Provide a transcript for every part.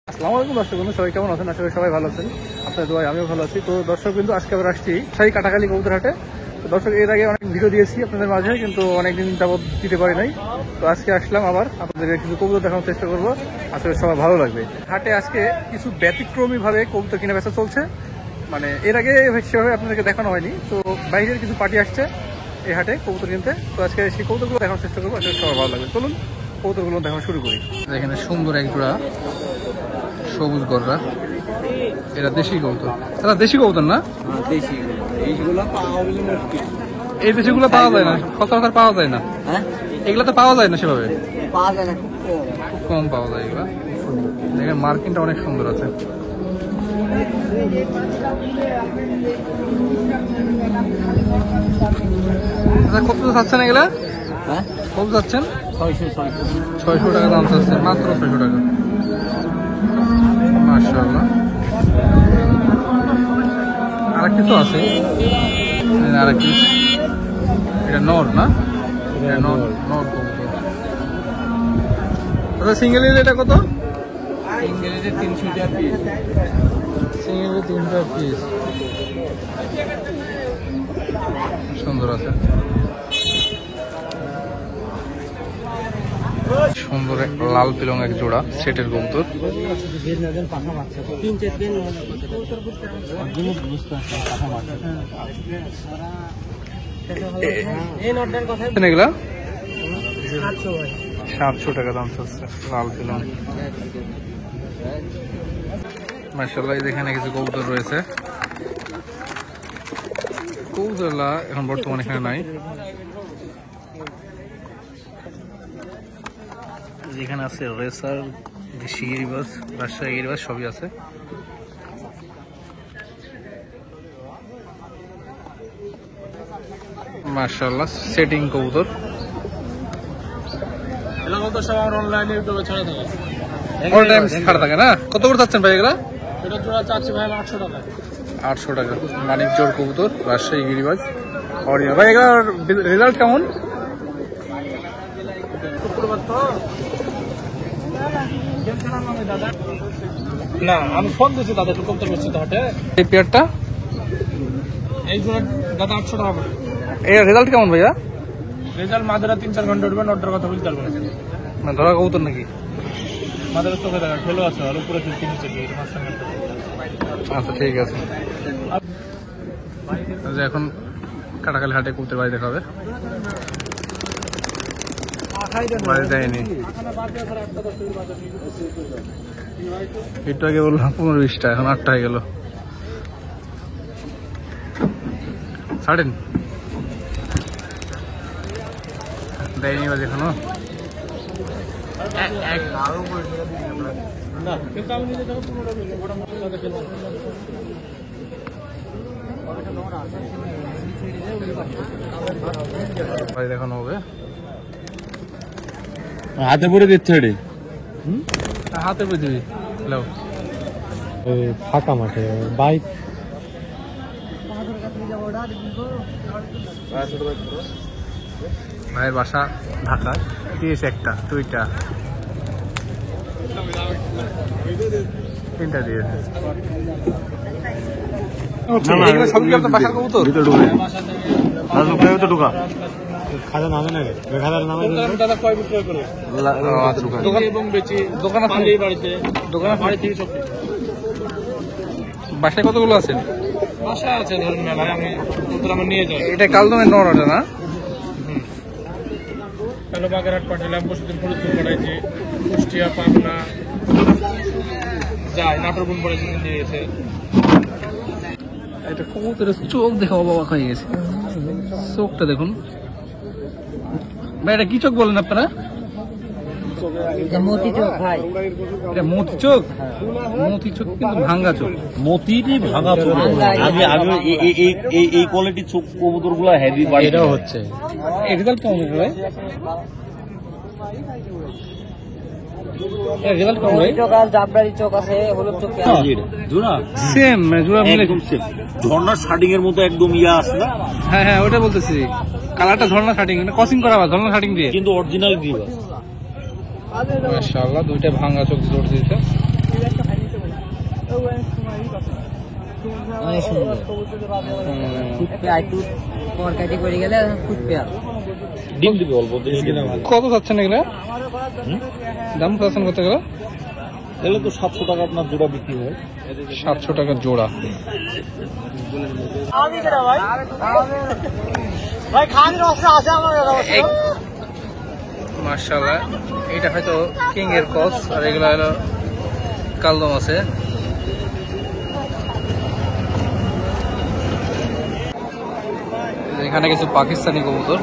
আসসালামু আলাইকুম দর্শক বন্ধু, সবাই কেমন আছেন? আশা করি সবাই ভালো আছেন। আপনার দোয়ায় আমিও ভালো আছি। তো দর্শক বিন্দু, আজকে আবার আসছি সেই কাটাখালী কবুতর হাটে। তো দর্শক, এর আগে অনেক ভিডিও দিয়েছি আপনাদের মাঝে, কিন্তু অনেকদিন যাবত দিতে পারি নাই। তো আজকে আসলাম, আবার আপনাদের কিছু কবুতর দেখানোর চেষ্টা করবো। আশা করি সবাই ভালো লাগবে। হাটে আজকে কিছু ব্যতিক্রমী ভাবে কবুতর কিনা বেচা চলছে, মানে এর আগে সেভাবে আপনাদেরকে দেখানো হয়নি। তো বাইরের কিছু পার্টি আসছে এই হাটে কবুতর কিনতে। তো আজকে সেই কবুতরগুলো দেখানোর চেষ্টা করবো, আশা করি সবাই ভালো লাগবে। চলুন কবুতরগুলো দেখানো শুরু করি। এখানে সুন্দর এক জোড়া সবুজ গররা, এরা দেশি কবুতর। এরা দেশি কবুতর না? এই দেশিগুলো পাওয়া যায় না, সচরাচর পাওয়া যায় না। এগুলো তো পাওয়া যায় না, সেভাবে খুব কম পাওয়া যায় এগুলা। দেখেন মার্কিংটা অনেক সুন্দর আছে। কত চাচ্ছেন এগুলা? কত চাচ্ছেন? 600 টাকা দাম চাচ্ছে, মাত্র 600 টাকা। মাশাআল্লাহ। আর কিছু আছে, আর কি এটা নর না? এটা নর কবুতর। আচ্ছা, সিঙ্গেলের এটা কত? সিঙ্গেলের 300 টাকা পিস। সিঙ্গেলের 300 টাকা পিস। সুন্দর আছে, সুন্দর এক লাল পিলং এক জোড়া সেটের কবুতর। এগুলা 700 টাকা দাম চাচ্ছে, লাল পিলং। মাশাআল্লাহ, এখানে কিছু কবুতর রয়েছে। কবুতরগুলা এখন বর্তমানে এখানে নাই। যেখানে আছে রেসার, দেশি গিরিবাজ, রাজশাহী গিরিবাজ সবই আছে। মাশাআল্লাহ, সেটিং কবুতর। অল টাইম ছাড়া থাকে না? কত করে চাচ্ছেন ভাই এগুলা? এটা জোড়া চাচ্ছি ভাই 800 টাকা। 800 টাকা। মানিক জোড় কবুতর, রাজশাহী গিরিবাজ। অরিয়া ভাই, এগুলার রেজাল্ট কেমন? না, আমি ফোন দিচ্ছি দাদা, একটু কমতে পারছি তো হাটে। এই পেয়ারটা, এই জোড়া দাদা 800 টাকা করে। এর রেজাল্ট কেমন ভাইয়া? রেজাল্ট মাদারা 3-4 ঘন্টা উঠবে, নটার কথা বলতে পারবো না। না, ধরা কবুতর নাকি? মাদারা চোখে দেখা খেলো আছে, আর উপরে তিন নিচে গিয়ে আচ্ছা, ঠিক আছে। এখন কাটাখালী হাটে কবুতর বাড়ি দেখা হবে। বাড়ি দেয়নি, একটু আগে বললাম 15-20টা, এখন 8টা হয়ে গেল। ছাড়েন, দেয়নি বাজ এখনো। বাড়ি দেখানো হবে। হাতে পরে দিচ্ছে এটি, হাতে পরে দিবি। হ্যালো, ফাঁকা মাঠে বাইক। ভাইয়ের বাসা ঢাকা, দিয়েছে একটা, 2টা, 3টা দিয়েছে। সবই কি আপনার বাসার কবুতর? ঢোকা খাজা নামে না, খাজার নামে দাদা কয় বিক্রয় করে দোকান এবং বেচি। দোকান আছে বাড়িতে, দোকান বাড়ি থেকে সব বাসায় কতগুলো আছে? বাসা আছে ধরুন মেলায়, আমি কবুতর আমার নিয়ে যাই। এটা কালদমের নর, ওটা না? কালো বাগেরহাট পাঠালাম, পরশুদিন ফরিদপুর পাঠাইছি, কুষ্টিয়া, পাবনা যাই, নাটোরগুন পড়েছি, নিয়ে গেছে। এটা কবুতরের চোখ দেখে অবাক হয়ে গেছে। চোখটা দেখুন ভাই, এটা কি চোখ বলেন আপনারা? মতি চোখ ভাই, এটা মতি চোখ। মতি চোখ কিন্তু ভাঙ্গা চোখ। মতিরই ভাঙা চোখ। আগে আগে এই কোয়ালিটির চোখ কবুতর গুলা হেভি বাড়ি। এটাও হচ্ছে রেজাল্ট কেমন ভাই? রেজাল্ট কেমন ভাই? চোখ আর জাবরারি চোখ আছে, হলুদ চোখ জোড়া সেম জোড়া মিলে, একদম সেম। ঝর্ণার শার্টিং এর মতো একদম ইয়া আছে না? হ্যাঁ হ্যাঁ, ওটা বলতেছি। কালারটা ঝর্ণা শার্টিং, ক্রসিং করা বা ঝর্ণা শার্টিং দিয়ে, কিন্তু অরিজিনাল দিবা। মাশাআল্লাহ। 2টা ভাঙা চোখ জোর দিয়েছে। অনেক সুন্দর ফুটপে একটু তরকারি করে গেলে ফুটপে ডিম দিবে অল্প দিন কত চাচ্ছেন এগুলো? দাম চাচ্ছেন কত গেল? এগুলো তো 700 টাকা আপনার জোড়া বিক্রি হয়। 700 টাকা জোড়া। মাশাআল্লাহ, এটা হয়তো কিং এর কস, আর এগুলো হলো কালদম আছে। এখানে কিছু পাকিস্তানি কবুতর।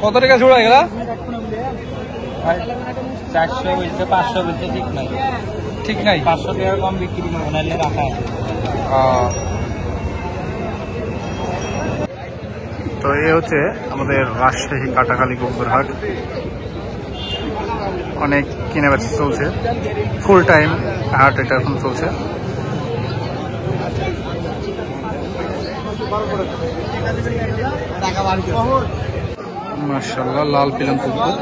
কত টাকা জোড়া এগুলা? 400 বলছে 500 বলছে, ঠিক নাই ঠিক নাই, 500 টাকার কম বিক্রি করবো না, রাখা আছে। তো এই হচ্ছে আমাদের রাজশাহী কাটাখালী কবুতর হাট। অনেক কেনাবেচা চলছে, ফুল টাইম হাট এটা এখন চলছে। মাশাআল্লাহ, লাল পিলাম কবুতর।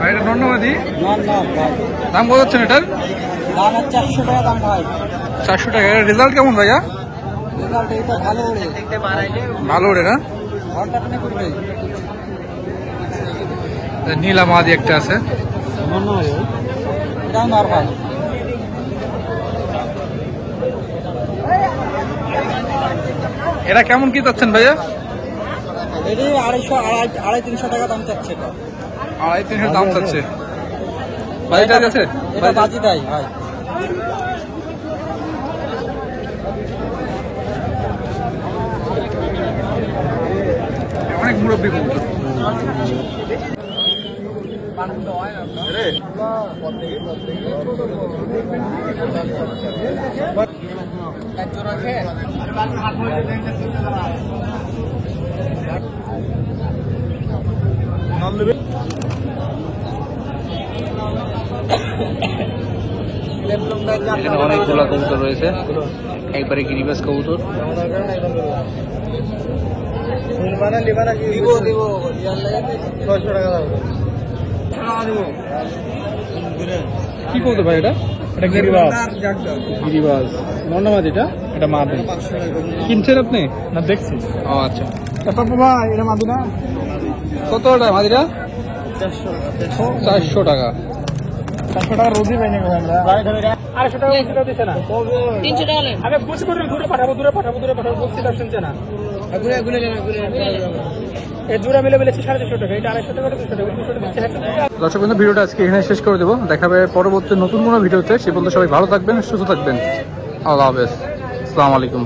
এটা নন্নমাদি দাম কত হচ্ছেন এটার? দাম 400 টাকা দাম ভাই। 400 টাকা। রেজাল্ট কেমন ভাইয়া? রেজাল্ট এটা ভালো ওড়ে, ভালো ওড়ে না? ঘরটা কিনে করবে নীলামাদি একটা আছে। এটা নরমাল। এরা কেমন কি চাচ্ছেন ভাইয়া? এটি 250-300 টাকা দাম চাচ্ছে। 250-300 দাম চাচ্ছে। বাজিটা আছে? এটা বাজি দেয় ভাই। অনেক মুরব্বী কবুতর। এখানে অনেকগুলো কবুতর রয়েছে, একবারে গিরিবাজ কবুতর। কি কবুতর ভাই এটা? এটা গিরিবাজ। গিরিবাজ নন্নমাদি, এটা মাদি। কিনছেন আপনি না দেখছি? ও আচ্ছা। ভাই এটা মাদি না? কত টাকা মাদিরা? 400 টাকা। 400 টাকা রোজই পাই না আমরা। 250 টাকা সেটা দিছে না। 300 টাকা নেন। আগে বুঝি করে দূরে পাঠাবো বলছি, তা শুনছে না। এই জোড়া মিলে মিলে 450 টাকা, এটা 250 টাকা, 200 টাকা, 200 টাকা। দর্শক বন্ধু, ভিডিওটা আজকে এখানে শেষ করে দেবো। দেখা হবে পরবর্তী নতুন কোনো ভিডিওতে। সে পর্যন্ত সবাই ভালো থাকবেন, সুস্থ থাকবেন। আল্লাহ হাফেজ, আসসালামু আলাইকুম।